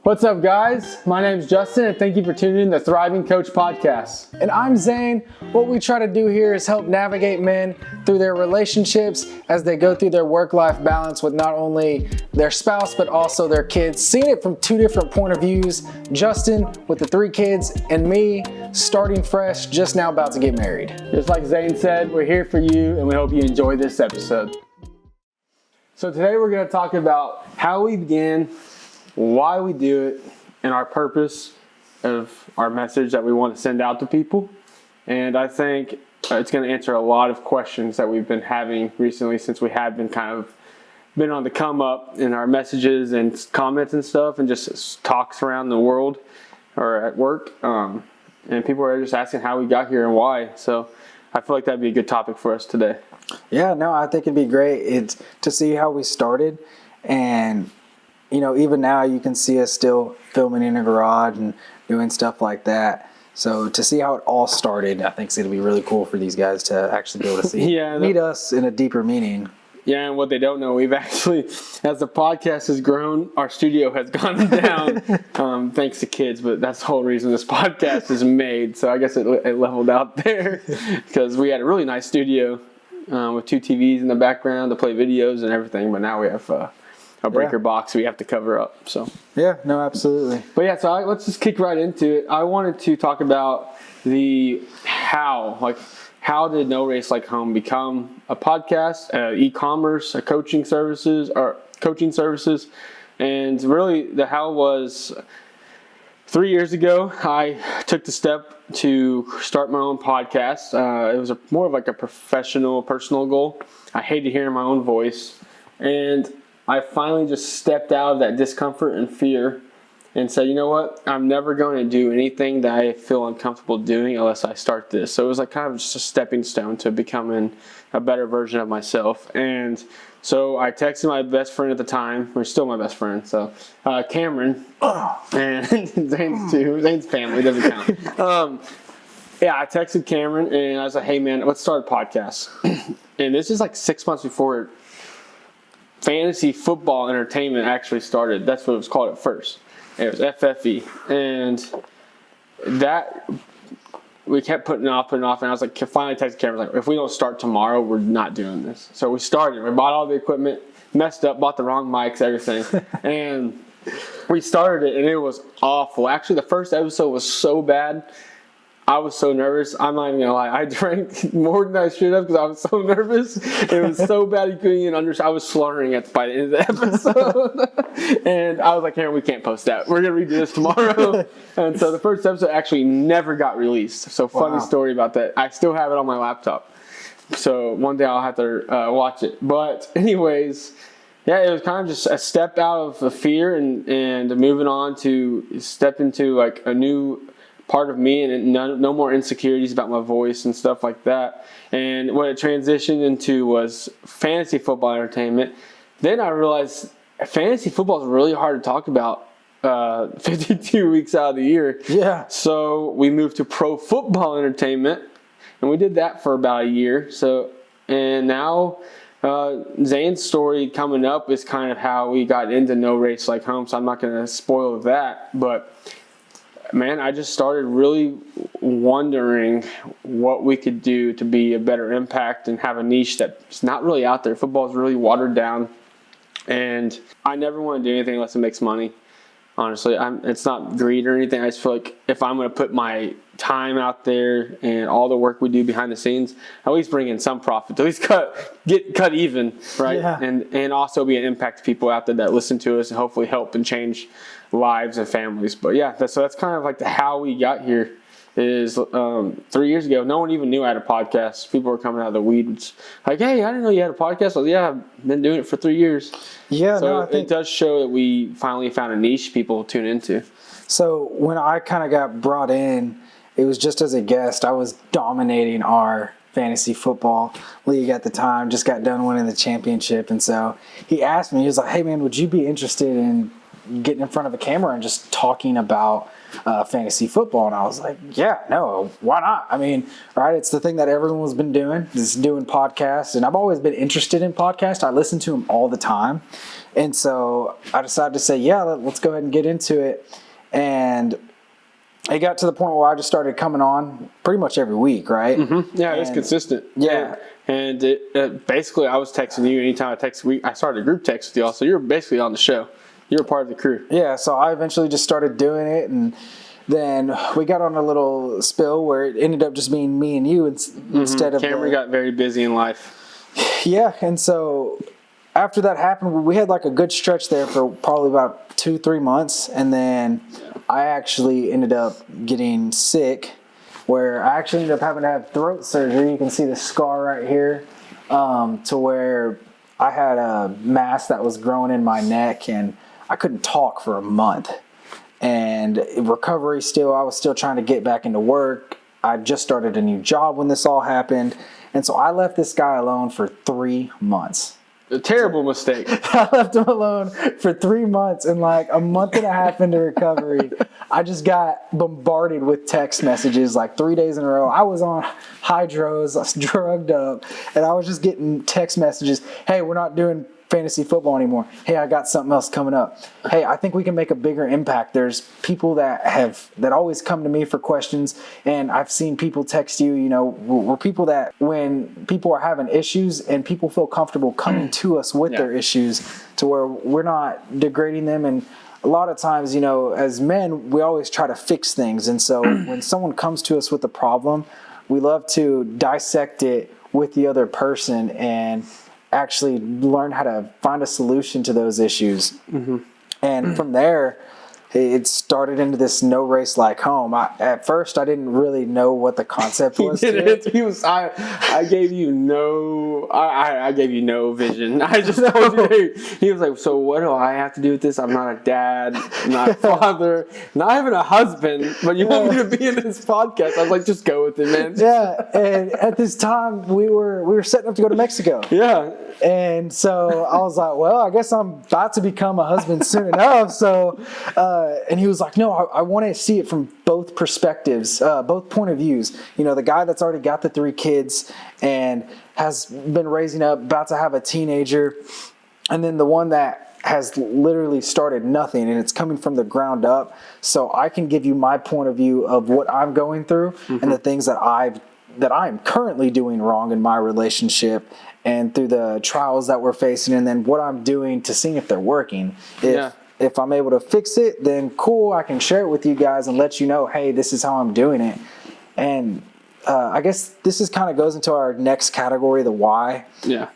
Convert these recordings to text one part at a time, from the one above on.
What's up, guys? My name's Justin, and thank you for tuning in to the Thriving Coach Podcast. And I'm Zayne. What we try to do here is help navigate men through their relationships as they go through their work-life balance with not only their spouse, but also their kids. Seeing it from two different point of views. Justin with the 3 kids, and me starting fresh, just now about to get married. Just like Zayne said, we're here for you, and we hope you enjoy this episode. So today we're going to talk about how we began, why we do it, and our purpose of our message that we want to send out to people. And I think it's going to answer a lot of questions that we've been having recently, since we have been been on the come up in our messages and comments and stuff, and just talks around the world or at work. And people are just asking how we got here and why. So I feel like that'd be a good topic for us today. Yeah, no, I think it'd be great. It's to see how we started, and even now you can see us still filming in a garage and doing stuff like that. So to see how it all started, I think it'll be really cool for these guys to actually be able to see, meet us in a deeper meaning. Yeah, and what they don't know, we've actually, as the podcast has grown, our studio has gone down, thanks to kids, but that's the whole reason this podcast is made. So I guess it leveled out there, because we had a really nice studio with 2 TVs in the background to play videos and everything, but now we have a breaker box we have to cover up. So yeah, no, absolutely. But yeah, so let's just kick right into it. I wanted to talk about the how did No Race Like Home become a podcast, e-commerce, coaching services, and really the how was 3 years ago. I took the step to start my own podcast. It was more of like a professional, personal goal. I hated hearing my own voice, and I finally just stepped out of that discomfort and fear and said, you know what? I'm never going to do anything that I feel uncomfortable doing unless I start this. So it was like kind of just a stepping stone to becoming a better version of myself. And so I texted my best friend at the time, or still my best friend, so Cameron, and Zayne's too. Zayne's family doesn't count. I texted Cameron and I was like, hey man, let's start a podcast. And this is like 6 months before Fantasy Football Entertainment actually started. That's what it was called at first. It was FFE. And that, we kept putting it off, and I was like, finally texted Cameron, like, if we don't start tomorrow, we're not doing this. So we started. We bought all the equipment, messed up, bought the wrong mics, everything. And we started it, and it was awful. Actually, the first episode was so bad. I was so nervous. I'm not even gonna lie. I drank more than I should have because I was so nervous. It was so bad you couldn't even understand. I was slurring by the end of the episode. And I was like, Karen, we can't post that. We're gonna redo this tomorrow. And so the first episode actually never got released. So funny story about that. I still have it on my laptop. So one day I'll have to watch it. But anyways, yeah, it was kind of just a step out of fear and moving on to step into like a new part of me, and no more insecurities about my voice and stuff like that. And what it transitioned into was fantasy football entertainment. Then I realized fantasy football is really hard to talk about 52 weeks out of the year. Yeah. So we moved to pro football entertainment, and we did that for about a year. So, and now Zayne's story coming up is kind of how we got into No Race Like Home. So I'm not going to spoil that, but man, I just started really wondering what we could do to be a better impact and have a niche that's not really out there. Football is really watered down, and I never want to do anything unless it makes money. Honestly, it's not greed or anything. I just feel like if I'm going to put my time out there and all the work we do behind the scenes, at least bring in some profit, at least get cut even, right? Yeah. And also be an impact to people out there that listen to us and hopefully help and change lives and families. But yeah, that's kind of like how we got here. Is 3 years ago, no one even knew I had a podcast. People were coming out of the weeds like, hey, I didn't know you had a podcast. Well, yeah, I've been doing it for 3 years. Yeah, so it does show that we finally found a niche people tune into. So when I kind of got brought in, it was just as a guest. I was dominating our fantasy football league at the time, just got done winning the championship. And so he asked me, he was like, hey man, would you be interested in getting in front of a camera and just talking about fantasy football. And I was like, yeah, no, why not? I mean, right, it's the thing that everyone's been doing, is doing podcasts. And I've always been interested in podcasts. I listen to them all the time. And so I decided to say, yeah, let's go ahead and get into it. And it got to the point where I just started coming on pretty much every week, right? Mm-hmm. Yeah, it's consistent. Yeah. And basically, I was texting you anytime I texted. I started a group text with y'all, so you're basically on the show. You're a part of the crew. Yeah, so I eventually just started doing it, and then we got on a little spill where it ended up just being me and you instead of Cameron got very busy in life. Yeah, and so after that happened, we had like a good stretch there for probably about 2-3 months, and then I actually ended up getting sick, where I actually ended up having to have throat surgery. You can see the scar right here, to where I had a mass that was growing in my neck, and I couldn't talk for a month. And recovery still, I was still trying to get back into work. I just started a new job when this all happened. And so I left this guy alone for 3 months. A terrible mistake. I left him alone for 3 months, and like a month and a half into recovery, I just got bombarded with text messages like 3 days in a row. I was on hydros, I was drugged up, and I was just getting text messages. Hey, we're not doing fantasy football anymore. Hey, I got something else coming up. Hey, I think we can make a bigger impact. There's people that always come to me for questions, and I've seen people text you, we're people that when people are having issues and people feel comfortable coming to us with their issues, to where we're not degrading them. And a lot of times, as men, we always try to fix things. And so when someone comes to us with a problem, we love to dissect it with the other person and actually learn how to find a solution to those issues. Mm-hmm. And from there, it started into this no race like home. At first, I didn't really know what the concept was. I gave you I gave you no vision. I just told you. He was like, so what do I have to do with this? I'm not a dad, not a father, not even a husband, but you want me to be in this podcast? I was like, just go with it, man. Yeah, and at this time, we were setting up to go to Mexico. Yeah. And so I was like, well, I guess I'm about to become a husband soon enough. So, and he was like, no, I want to see it from both perspectives, both point of views. The guy that's already got the 3 kids and has been raising up, about to have a teenager. And then the one that has literally started nothing, and it's coming from the ground up. So I can give you my point of view of what I'm going through, mm-hmm. and the things that I'm currently doing wrong in my relationship, and through the trials that we're facing, and then what I'm doing to see if they're working. If I'm able to fix it, then cool, I can share it with you guys and let you know, hey, this is how I'm doing it. And I guess this is kind of goes into our next category, the why. Yeah.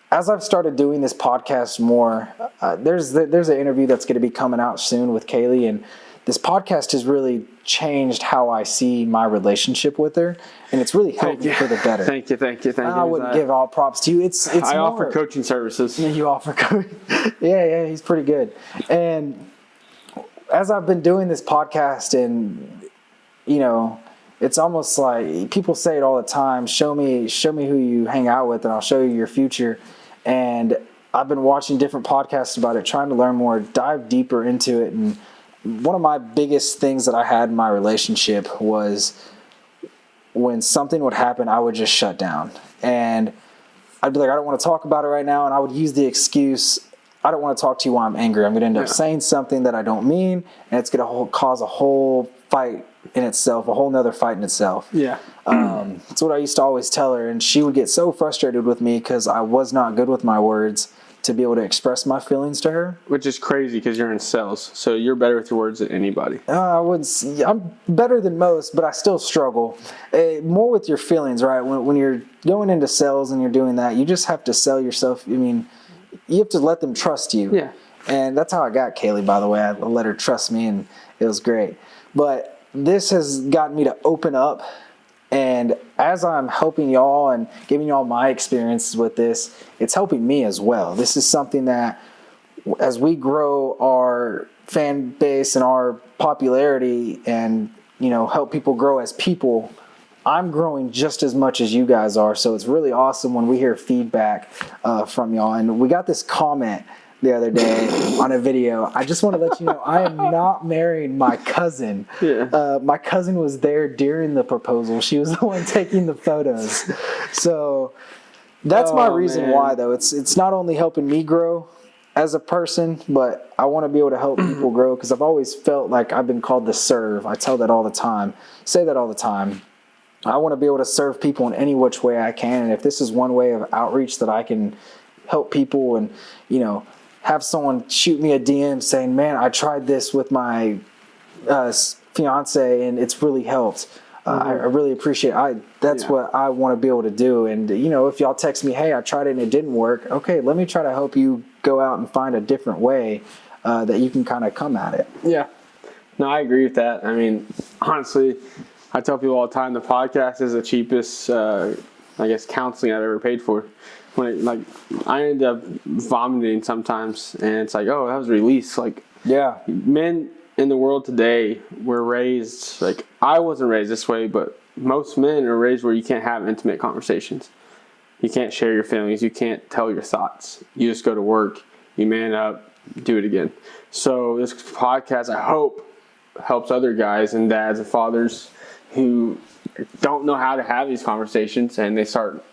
As I've started doing this podcast more, there's an interview that's going to be coming out soon with Kaylee, and this podcast has really changed how I see my relationship with her, and it's really helped me for the better. Thank you. I wouldn't give all props to you. I offer coaching services. Yeah, you offer coaching. Yeah, he's pretty good. And as I've been doing this podcast, and it's almost like people say it all the time. Show me who you hang out with, and I'll show you your future. And I've been watching different podcasts about it, trying to learn more, dive deeper into it. And one of my biggest things that I had in my relationship was when something would happen, I would just shut down. And I'd be like, I don't want to talk about it right now. And I would use the excuse, I don't want to talk to you while I'm angry. I'm going to end up saying something that I don't mean, and it's going to cause a whole fight in itself, a whole nother fight in itself. Yeah. That's what I used to always tell her. And she would get so frustrated with me because I was not good with my words to be able to express my feelings to her. Which is crazy because you're in sales, so you're better with your words than anybody. I'm better than most, but I still struggle. More with your feelings, right? When you're going into sales and you're doing that, you just have to sell yourself. I mean, you have to let them trust you. Yeah. And that's how I got Kaylee, by the way. I let her trust me, and it was great. But this has gotten me to open up. And as I'm helping y'all and giving y'all my experiences with this, it's helping me as well. This is something that, as we grow our fan base and our popularity and, help people grow as people, I'm growing just as much as you guys are. So it's really awesome when we hear feedback from y'all. And we got this comment the other day on a video. I just want to let you know I am not marrying my cousin. Yeah. My cousin was there during the proposal. She was the one taking the photos. So that's my reason why, though. It's not only helping me grow as a person, but I want to be able to help people grow, because I've always felt like I've been called to serve. I tell that all the time. Say that all the time. I want to be able to serve people in any which way I can. And if this is one way of outreach that I can help people and, have someone shoot me a DM saying, man, I tried this with my fiance and it's really helped. I really appreciate it. That's what I want to be able to do. And, if y'all text me, hey, I tried it and it didn't work. Okay, let me try to help you go out and find a different way that you can kind of come at it. Yeah. No, I agree with that. I mean, honestly, I tell people all the time, the podcast is the cheapest, counseling I've ever paid for. I end up vomiting sometimes, and it's like, oh, that was a release. Men in the world today were raised, I wasn't raised this way, but most men are raised where you can't have intimate conversations. You can't share your feelings. You can't tell your thoughts. You just go to work, you man up, do it again. So this podcast, I hope, helps other guys and dads and fathers who don't know how to have these conversations, and they start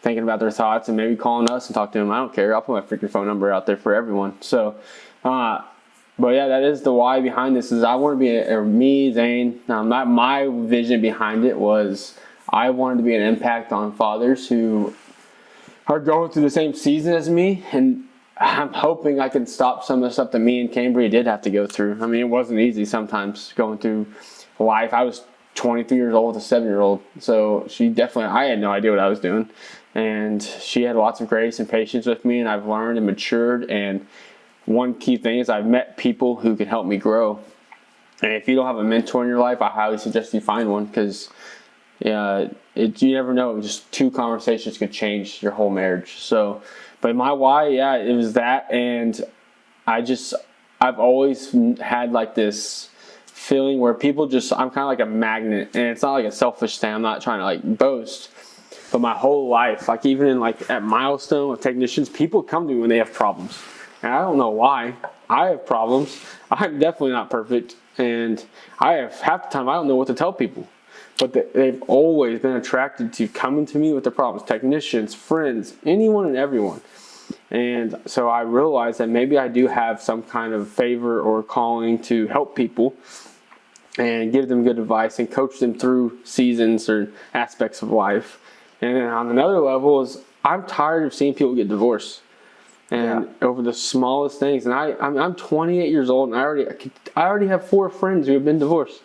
thinking about their thoughts and maybe calling us and talk to them. I don't care. I'll put my freaking phone number out there for everyone. So, but yeah, that is the why behind this. Is I want to be me, Zayne. My vision behind it was I wanted to be an impact on fathers who are going through the same season as me, and I'm hoping I can stop some of the stuff that me and Cambria did have to go through. I mean, it wasn't easy sometimes going through life. I was 23 years old with a 7-year-old, so I had no idea what I was doing. And she had lots of grace and patience with me, and I've learned and matured. And one key thing is I've met people who can help me grow. And if you don't have a mentor in your life, I highly suggest you find one, because you never know. Just 2 conversations could change your whole marriage. So, but my why, it was that. And I've always had this feeling where people I'm kind of like a magnet. And it's not like a selfish thing. I'm not trying to boast. But my whole life, even in at Milestone with technicians, people come to me when they have problems. And I don't know why. I have problems. I'm definitely not perfect. And half the time I don't know what to tell people. But they've always been attracted to coming to me with their problems. Technicians, friends, anyone and everyone. And so I realized that maybe I do have some kind of favor or calling to help people and give them good advice and coach them through seasons or aspects of life. And then on another level is I'm tired of seeing people get divorced, and over the smallest things. And I'm 28 years old, and I already have 4 friends who have been divorced,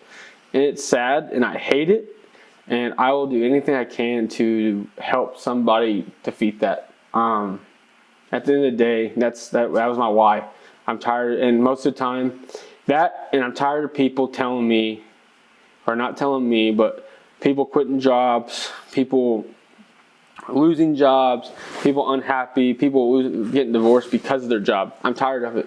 and it's sad, and I hate it. And I will do anything I can to help somebody defeat that. At the end of the day, that was my why. I'm tired, and most of the time, and I'm tired of people telling me, or not telling me, but people quitting jobs, people losing jobs, people unhappy, people getting divorced because of their job. I'm tired of it.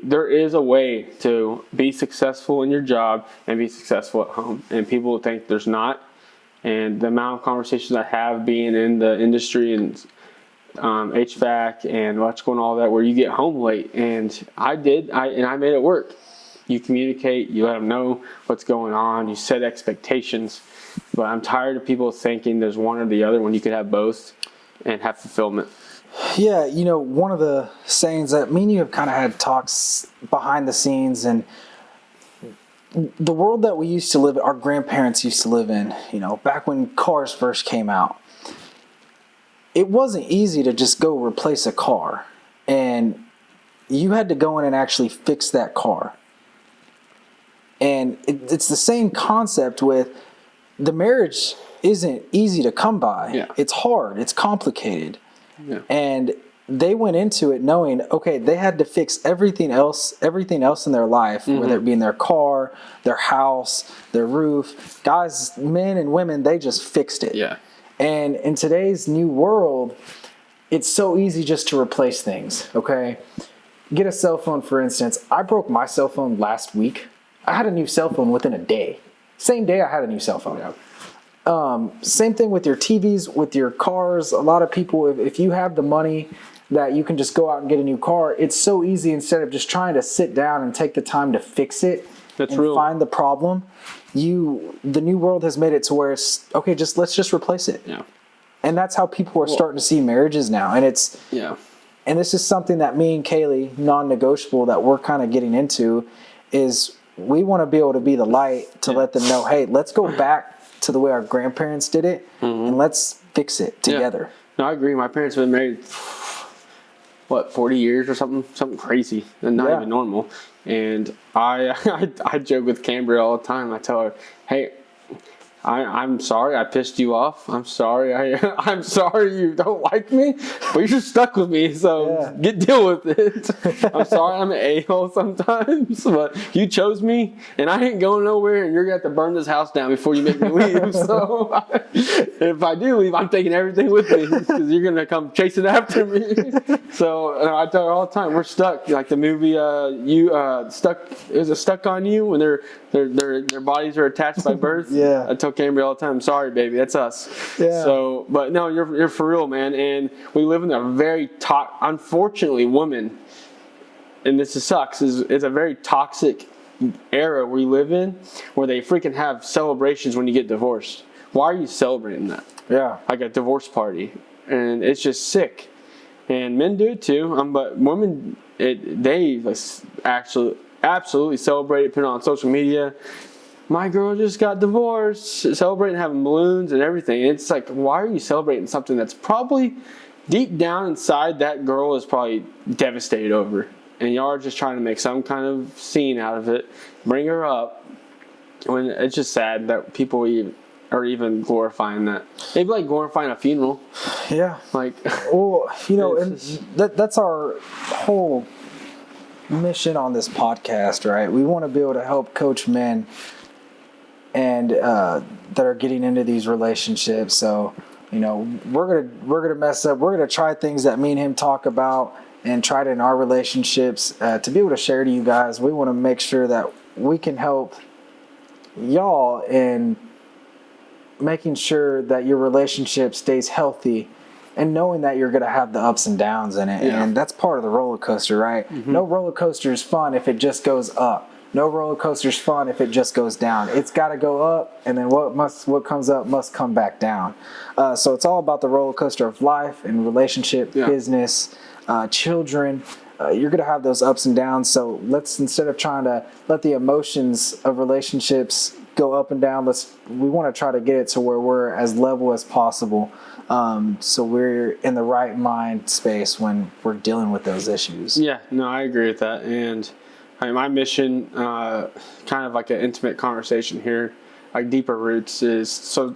There is a way to be successful in your job and be successful at home, and people think there's not. And the amount of conversations I have being in the industry and HVAC and electrical and all that, where you get home late, and I made it work. You communicate, you let them know what's going on, you set expectations. But I'm tired of people thinking there's one or the other when you could have both and have fulfillment. Yeah, one of the sayings that me and you have kind of had talks behind the scenes, and the world that we used to live in, our grandparents used to live in, back when cars first came out, it wasn't easy to just go replace a car. And you had to go in and actually fix that car. And it's the same concept with the marriage isn't easy to come by. Yeah. It's hard. It's complicated. Yeah. And they went into it knowing, okay, they had to fix everything else in their life, whether it be in their car, their house, their roof. Guys, men and women, they just fixed it. Yeah. And in today's new world, it's so easy just to replace things, okay? Get a cell phone, for instance. I broke my cell phone last week. I had a new cell phone within a day. Same day I had a new cell phone. Yeah. Same thing with your TVs, with your cars. A lot of people, if you have the money that you can just go out and get a new car. It's so easy instead of just trying to sit down and take the time to fix it find the problem. The new world has made it to where it's okay. Let's just replace it. Yeah. And that's how people are starting to see marriages now. And it's and this is something that me and Kaylee, non-negotiable, that we're kind of getting into, is we want to be able to be the light to let them know, hey, let's go back to the way our grandparents did it, and let's fix it together. No, I agree. My parents have been married, 40 years or something crazy, and not even normal. And I joke with Cambria all the time. I tell her, hey, I'm sorry I pissed you off. I'm sorry I'm sorry you don't like me, but you're stuck with me, so deal with it. I'm sorry I'm an a-hole sometimes, but you chose me, and I ain't going nowhere, and you're going to have to burn this house down before you make me leave. So if I do leave, I'm taking everything with me, because you're going to come chasing after me. So I tell her all the time, we're stuck. Like the movie, Stuck. Is it Stuck on You, when their bodies are attached by birth? I tell Cambria all the time, sorry, baby, that's us. So, but no, you're for real, man. And we live in a very unfortunately, women, and this sucks, is a very toxic era we live in, where they freaking have celebrations when you get divorced. Why are you celebrating that? Like a divorce party, and it's just sick. And men do it too, but women, they absolutely celebrate it, put it on social media. My girl just got divorced, celebrating having balloons and everything. And it's like, why are you celebrating something that's probably deep down inside that girl is probably devastated over? And y'all are just trying to make some kind of scene out of it, bring her up. When it's just sad that people are even glorifying that. They'd be like glorifying a funeral. Like, well, and that's our whole mission on this podcast, right? We want to be able to help coach men and that are getting into these relationships. So, we're gonna mess up. We're gonna try things that me and him talk about and try it in our relationships to be able to share to you guys. We want to make sure that we can help y'all in making sure that your relationship stays healthy, and knowing that you're going to have the ups and downs in it. And that's part of the roller coaster, right? No roller coaster is fun if it just goes up. No roller coaster is fun if it just goes down. It's got to go up, and then what comes up must come back down. So it's all about the roller coaster of life and relationship, business, children. You're going to have those ups and downs. So let's, instead of trying to let the emotions of relationships go up and down, we want to try to get it to where we're as level as possible. So we're in the right mind space when we're dealing with those issues. Yeah, no, I agree with that. And my mission, kind of like an intimate conversation here, like deeper roots, is so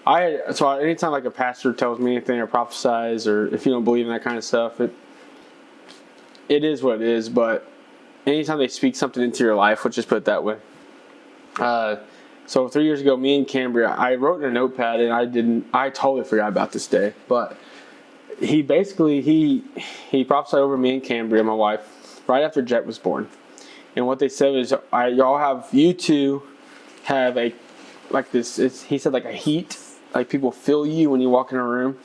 anytime like a pastor tells me anything or prophesies, or if you don't believe in that kind of stuff, it is what it is. But anytime they speak something into your life, let's just put it that way. So 3 years ago, me and Cambria, I wrote in a notepad, and I totally forgot about this day, but he prophesied over me and Cambria, my wife, right after Jet was born. And what they said is, you two have he said like a heat, like people feel you when you walk in a room.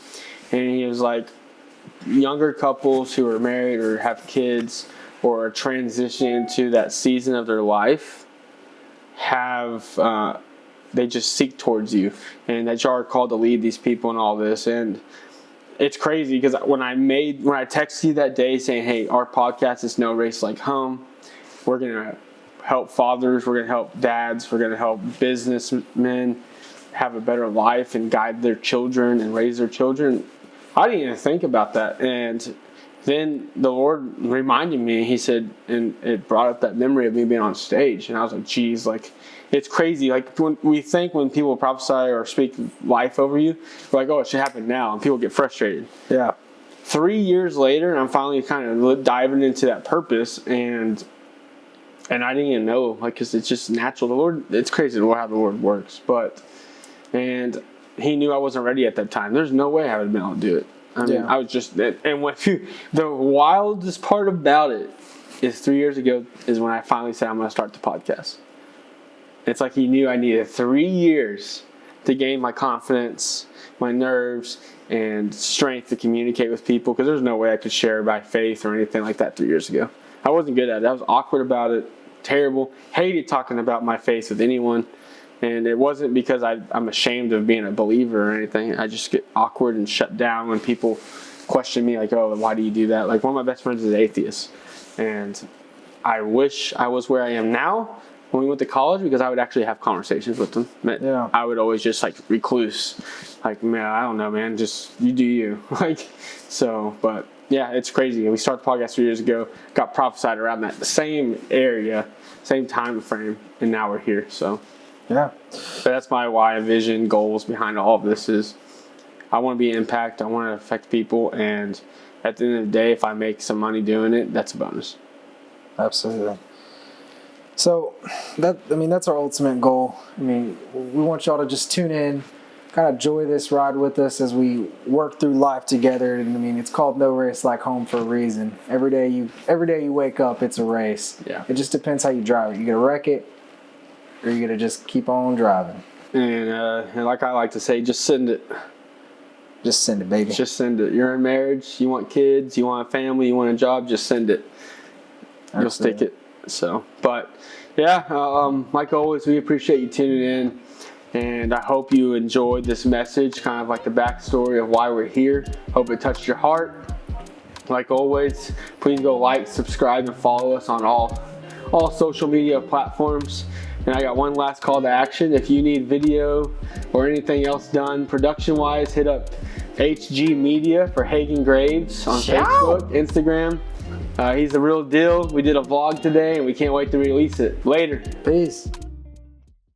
And he was like, younger couples who are married or have kids or are transitioning to that season of their life, they just seek towards you, and that y'all are called to lead these people and all this. And it's crazy, because when I texted you that day saying, hey, our podcast is No Race Like Home, we're going to help fathers, we're going to help dads, we're going to help businessmen have a better life and guide their children and raise their children, I didn't even think about that. And then the Lord reminded me, he said, and it brought up that memory of me being on stage. And I was like, geez, like, it's crazy. Like, when people prophesy or speak life over you, we're like, oh, it should happen now. And people get frustrated. 3 years later, and I'm finally kind of diving into that purpose. And I didn't even know, like, because it's just natural. The Lord, it's crazy how the Lord works. And he knew I wasn't ready at that time. There's no way I would have been able to do it. I mean, I was just, and the wildest part about it is 3 years ago is when I finally said I'm going to start the podcast. It's like he knew I needed 3 years to gain my confidence, my nerves, and strength to communicate with people, because there's no way I could share my faith or anything like that 3 years ago. I wasn't good at it. I was awkward about it, terrible, hated talking about my faith with anyone. And it wasn't because I'm ashamed of being a believer or anything. I just get awkward and shut down when people question me, like, oh, why do you do that? Like, one of my best friends is an atheist. And I wish I was where I am now when we went to college, because I would actually have conversations with them. Yeah. I would always just, like, recluse. Like, man, I don't know, man. Just, you do you. Like, so, but, yeah, it's crazy. We started the podcast 3 years ago, got prophesied around that same area, same time frame, and now we're here, so. Yeah. But that's my why, vision, goals behind all of this is I want to be an impact. I want to affect people. And at the end of the day, if I make some money doing it, that's a bonus. Absolutely. So that's our ultimate goal. I mean, we want y'all to just tune in, kind of enjoy this ride with us as we work through life together. And I mean, it's called No Race Like Home for a reason. Every day you wake up, it's a race. Yeah. It just depends how you drive it. You gonna wreck it, or you gonna just keep on driving. And like I like to say, just send it. Just send it, baby. Just send it. You're in marriage, you want kids, you want a family, you want a job, just send it. You'll stick it. So, but yeah, like always, we appreciate you tuning in. And I hope you enjoyed this message, kind of like the backstory of why we're here. Hope it touched your heart. Like always, please go like, subscribe, and follow us on all social media platforms. And I got one last call to action. If you need video or anything else done production-wise, hit up HG Media for Hagen Graves on Facebook, Instagram. He's the real deal. We did a vlog today, and we can't wait to release it. Later. Peace.